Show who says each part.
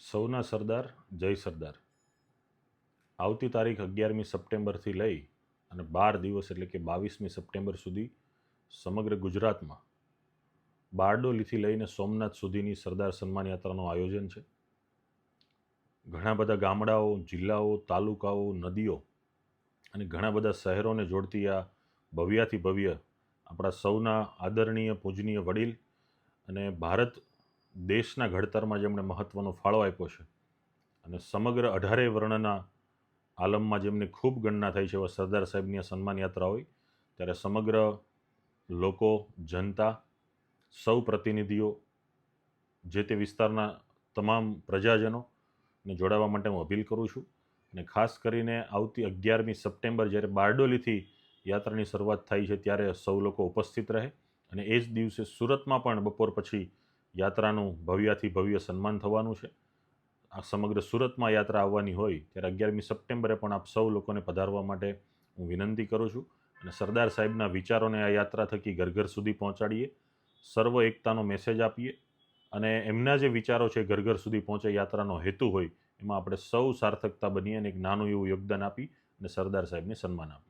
Speaker 1: સૌના સરદાર જય સરદાર. આવતી તારીખ 11મી સપ્ટેમ્બરથી લઈ અને 12 દિવસ એટલે કે 22મી સપ્ટેમ્બર સુધી સમગ્ર ગુજરાતમાં બારડોલીથી લઈને સોમનાથ સુધીની સરદાર સન્માન યાત્રાનું આયોજન છે. ઘણા બધા ગામડાઓ, જિલ્લાઓ, તાલુકાઓ, નદીઓ અને ઘણા બધા શહેરોને જોડતી આ ભવ્યાથી ભવ્ય આપણા સૌના આદરણીય પૂજનીય વડીલ અને ભારત દેશના ઘડતરમાં જેમણે મહત્ત્વનો ફાળો આપ્યો છે અને સમગ્ર 18 વર્ણના આલમમાં જેમની ખૂબ ગણના થઈ છે એવા સરદાર સાહેબની આ સન્માન યાત્રા હોય ત્યારે સમગ્ર લોકો, જનતા, સૌ પ્રતિનિધિઓ, જે તે વિસ્તારના તમામ પ્રજાજનોને જોડાવા માટે હું અપીલ કરું છું. અને ખાસ કરીને આવતી 11મી સપ્ટેમ્બર જ્યારે બારડોલીથી યાત્રાની શરૂઆત થાય છે ત્યારે સૌ લોકો ઉપસ્થિત રહે અને એ જ દિવસે સુરતમાં પણ બપોર પછી યાત્રાનું ભવ્યાથી ભવ્ય સન્માન થવાનું છે. આ સમગ્ર સુરતમાં યાત્રા આવવાની હોય ત્યારે 11મી સપ્ટેમ્બરે પણ આપ સૌ લોકોને પધારવા માટે હું વિનંતી કરું છું અને સરદાર સાહેબના વિચારોને આ યાત્રા થકી ઘર ઘર સુધી પહોંચાડીએ, સર્વ એકતાનો મેસેજ આપીએ અને એમના જે વિચારો છે ઘર ઘર સુધી પહોંચે યાત્રાનો હેતુ હોય એમાં આપણે સૌ સાર્થકતા બનીએ અને એક નાનું એવું યોગદાન આપી અને સરદાર સાહેબને સન્માન આપીએ.